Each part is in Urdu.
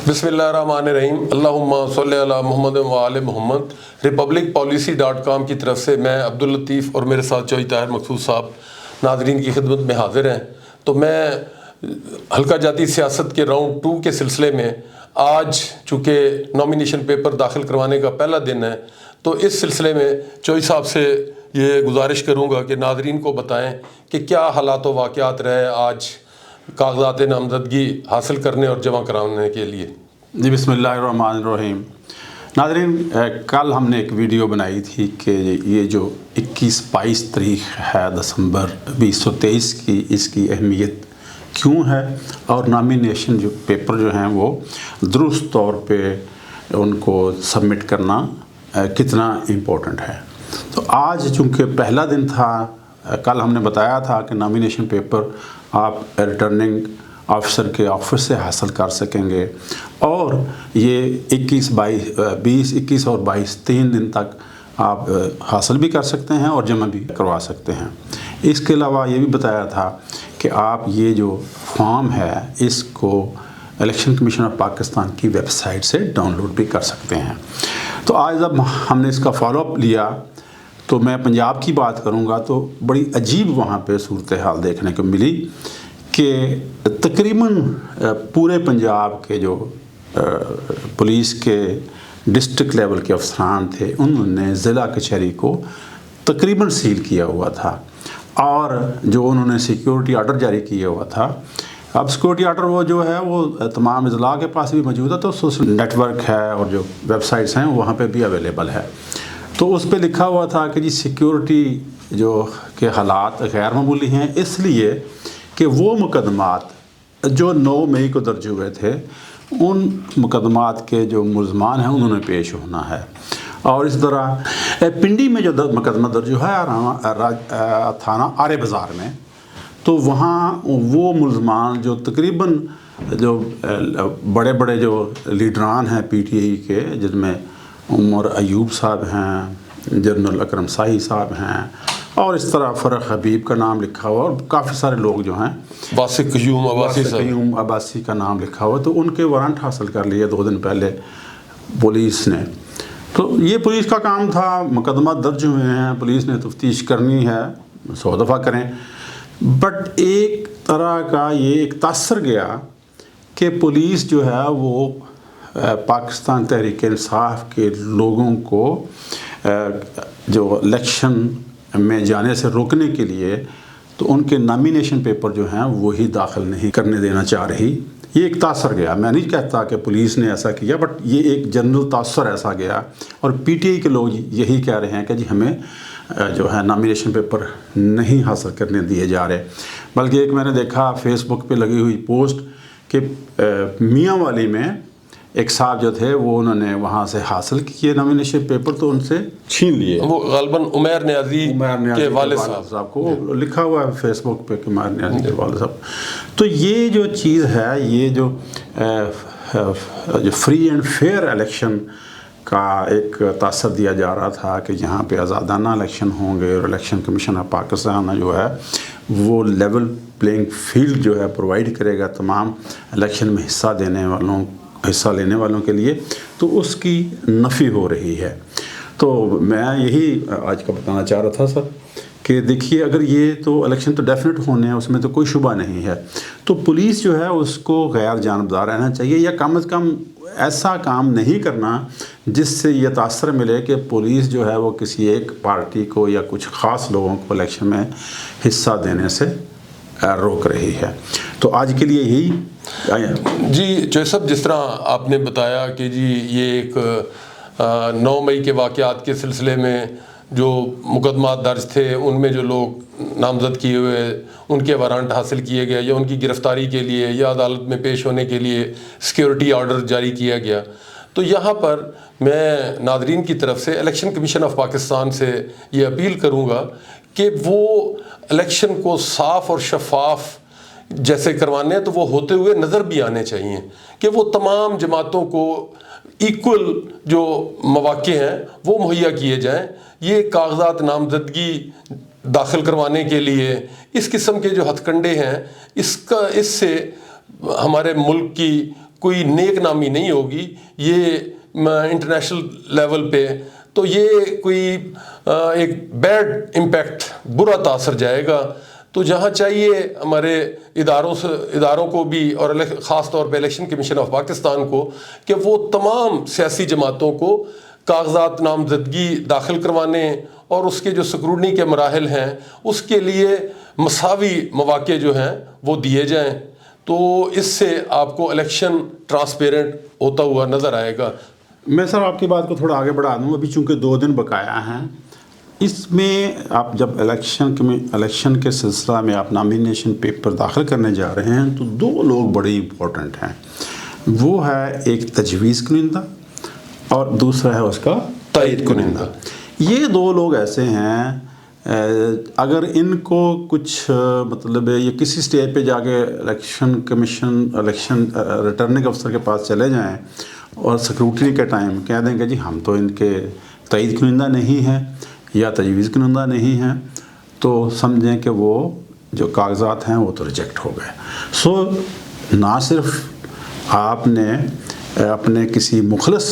بسم اللہ الرحمن الرحیم، اللہم صلی علی محمد و آل محمد۔ republicpolicy.com کی طرف سے میں عبداللطیف اور میرے ساتھ چوئی طاہر مقصود صاحب ناظرین کی خدمت میں حاضر ہیں۔ تو میں حلقہ جاتی سیاست کے راؤنڈ 2 کے سلسلے میں آج چونکہ نامینیشن پیپر داخل کروانے کا پہلا دن ہے، تو اس سلسلے میں چوئی صاحب سے یہ گزارش کروں گا کہ ناظرین کو بتائیں کہ کیا حالات و واقعات رہے آج کاغذات نامزدگی حاصل کرنے اور جمع کرانے کے لیے۔ جی بسم اللہ الرحمن الرحیم۔ ناظرین، کل ہم نے ایک ویڈیو بنائی تھی کہ یہ جو 21-22 تاریخ ہے دسمبر 2023 کی، اس کی اہمیت کیوں ہے اور نامینیشن جو پیپر جو ہیں وہ درست طور پہ ان کو سبمٹ کرنا کتنا امپورٹنٹ ہے۔ تو آج چونکہ پہلا دن تھا، کل ہم نے بتایا تھا کہ نامینیشن پیپر آپ ریٹرننگ آفیسر کے آفس سے حاصل کر سکیں گے، اور یہ 21 اور 22 3 دن تک آپ حاصل بھی کر سکتے ہیں اور جمع بھی کروا سکتے ہیں۔ اس کے علاوہ یہ بھی بتایا تھا کہ آپ یہ جو فارم ہے اس کو الیکشن کمیشن آف پاکستان کی ویب سائٹ سے ڈاؤن لوڈ بھی کر سکتے ہیں۔ تو آج جب ہم نے اس کا فالو اپ لیا تو میں پنجاب کی بات کروں گا تو بڑی عجیب وہاں پہ صورتحال دیکھنے کو ملی کہ تقریباً پورے پنجاب کے جو پولیس کے ڈسٹرکٹ لیول کے افسران تھے، انہوں نے ضلع کچہری کو تقریباً سیل کیا ہوا تھا، اور جو انہوں نے سیکیورٹی آرڈر جاری کیا ہوا تھا، اب سیکورٹی آرڈر وہ جو ہے وہ تمام اضلاع کے پاس بھی موجود ہے، تو سوشل نیٹ ورک ہے اور جو ویب سائٹس ہیں وہاں پہ بھی اویلیبل ہے۔ تو اس پہ لکھا ہوا تھا کہ جی سیکیورٹی جو کے حالات غیر معمولی ہیں، اس لیے کہ وہ مقدمات جو 9 مئی کو درج ہوئے تھے، ان مقدمات کے جو ملزمان ہیں انہوں نے پیش ہونا ہے۔ اور اس طرح پنڈی میں جو مقدمہ درج ہوا ہے تھانہ آرے بازار میں، تو وہاں وہ ملزمان جو تقریباً جو بڑے بڑے جو لیڈران ہیں پی ٹی آئی کے، جن میں عمر ایوب صاحب ہیں، جنرل اکرم ساہی صاحب ہیں، اور اس طرح فرق حبیب کا نام لکھا ہوا، اور کافی سارے لوگ جو ہیں، واسق قیوم عباسی کا نام لکھا ہوا، تو ان کے وارنٹ حاصل کر لیے 2 دن پہلے پولیس نے۔ تو یہ پولیس کا کام تھا، مقدمات درج ہوئے ہیں، پولیس نے تفتیش کرنی ہے، 100 دفعہ کریں، بٹ ایک طرح کا یہ ایک تاثر گیا کہ پولیس جو ہے وہ پاکستان تحریک انصاف کے لوگوں کو جو الیکشن میں جانے سے روکنے کے لیے تو ان کے نامینیشن پیپر جو ہیں وہی داخل نہیں کرنے دینا چاہ رہی۔ یہ ایک تاثر گیا، میں نہیں کہتا کہ پولیس نے ایسا کیا، بٹ یہ ایک جنرل تاثر ایسا گیا، اور پی ٹی آئی کے لوگ یہی کہہ رہے ہیں کہ جی ہمیں جو ہے نامینیشن پیپر نہیں حاصل کرنے دیے جا رہے۔ بلکہ ایک میں نے دیکھا فیس بک پہ لگی ہوئی پوسٹ کہ میاں والی میں ایک صاحب جو تھے وہ انہوں نے وہاں سے حاصل کیے نامینیشن پیپر، تو ان سے چھین لیے۔ وہ غالباً عمیر نیازی کے والد صاحب کو لکھا ہوا ہے فیس بک پہ کہ عمیر نیازی کے والد صاحب۔ تو یہ جو چیز ہے، یہ جو فری اینڈ فیئر الیکشن کا ایک تاثر دیا جا رہا تھا کہ یہاں پہ آزادانہ الیکشن ہوں گے، اور الیکشن کمیشن آف پاکستان جو ہے وہ لیول پلینگ فیلڈ جو ہے پرووائڈ کرے گا تمام الیکشن میں حصہ لینے والوں کے لیے، تو اس کی نفی ہو رہی ہے۔ تو میں یہی آج کا بتانا چاہ رہا تھا سر کہ دیکھیے، اگر یہ تو الیکشن تو ڈیفینیٹ ہونے ہیں، اس میں تو کوئی شبہ نہیں ہے، تو پولیس جو ہے اس کو غیر جانبدار رہنا چاہیے، یا کم از کم ایسا کام نہیں کرنا جس سے یہ تاثر ملے کہ پولیس جو ہے وہ کسی ایک پارٹی کو یا کچھ خاص لوگوں کو الیکشن میں حصہ دینے سے روک رہی ہے۔ تو آج کے لیے یہی۔ جی جو سب جس طرح آپ نے بتایا کہ جی یہ ایک 9 مئی کے واقعات کے سلسلے میں جو مقدمات درج تھے، ان میں جو لوگ نامزد کیے ہوئے ان کے وارنٹ حاصل کیے گئے، یا ان کی گرفتاری کے لیے یا عدالت میں پیش ہونے کے لیے سیکیورٹی آرڈر جاری کیا گیا، تو یہاں پر میں ناظرین کی طرف سے الیکشن کمیشن آف پاکستان سے یہ اپیل کروں گا کہ وہ الیکشن کو صاف اور شفاف جیسے کروانے ہیں تو وہ ہوتے ہوئے نظر بھی آنے چاہیے، کہ وہ تمام جماعتوں کو ایکول جو مواقع ہیں وہ مہیا کیے جائیں۔ یہ کاغذات نامزدگی داخل کروانے کے لیے اس قسم کے جو ہتھ کنڈے ہیں، اس سے ہمارے ملک کی کوئی نیک نامی نہیں ہوگی یہ انٹرنیشنل لیول پہ، تو یہ کوئی ایک بیڈ امپیکٹ، برا تاثر جائے گا۔ تو جہاں چاہیے ہمارے اداروں کو بھی، اور خاص طور پہ الیکشن کمیشن آف پاکستان کو، کہ وہ تمام سیاسی جماعتوں کو کاغذات نامزدگی داخل کروانے اور اس کے جو سکروٹنی کے مراحل ہیں اس کے لیے مساوی مواقع جو ہیں وہ دیے جائیں، تو اس سے آپ کو الیکشن ٹرانسپیرنٹ ہوتا ہوا نظر آئے گا۔ میں سر آپ کی بات کو تھوڑا آگے بڑھا دوں، ابھی چونکہ 2 دن بقایا ہیں، اس میں آپ جب الیکشن کے سلسلہ میں آپ نامینیشن پیپر داخل کرنے جا رہے ہیں تو 2 لوگ بڑے امپورٹنٹ ہیں، وہ ہے ایک تجویز کنندہ اور دوسرا ہے اس کا تائید کنندہ۔ یہ 2 لوگ ایسے ہیں اگر ان کو کچھ مطلب یہ کسی سٹیج پہ جا کے الیکشن ریٹرننگ افسر کے پاس چلے جائیں اور سکروٹنی کے ٹائم کہہ دیں کہ جی ہم تو ان کے تائید کنندہ نہیں ہیں یا تجویز کنندہ نہیں ہیں، تو سمجھیں کہ وہ جو کاغذات ہیں وہ تو ریجیکٹ ہو گئے۔ سو نہ صرف آپ نے اپنے کسی مخلص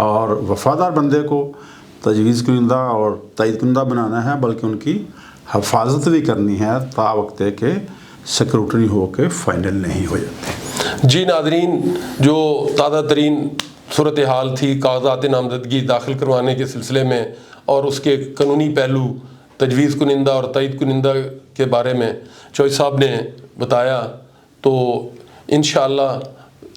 اور وفادار بندے کو تجویز کنندہ اور تائید کنندہ بنانا ہے، بلکہ ان کی حفاظت بھی کرنی ہے تا وقت کہ سکروٹنی ہو کے فائنل نہیں ہو جاتے۔ جی ناظرین، جو تازہ ترین صورتحال تھی کاغذات نامزدگی داخل کروانے کے سلسلے میں اور اس کے قانونی پہلو تجویز کنندہ اور تائید کنندہ کے بارے میں چوہدری صاحب نے بتایا، تو انشاءاللہ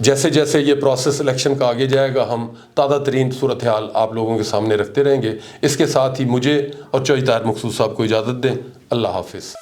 جیسے جیسے یہ پروسیس الیکشن کا آگے جائے گا ہم تازہ ترین صورتحال آپ لوگوں کے سامنے رکھتے رہیں گے۔ اس کے ساتھ ہی مجھے اور چوہدری طاہر مقصود صاحب کو اجازت دیں۔ اللہ حافظ۔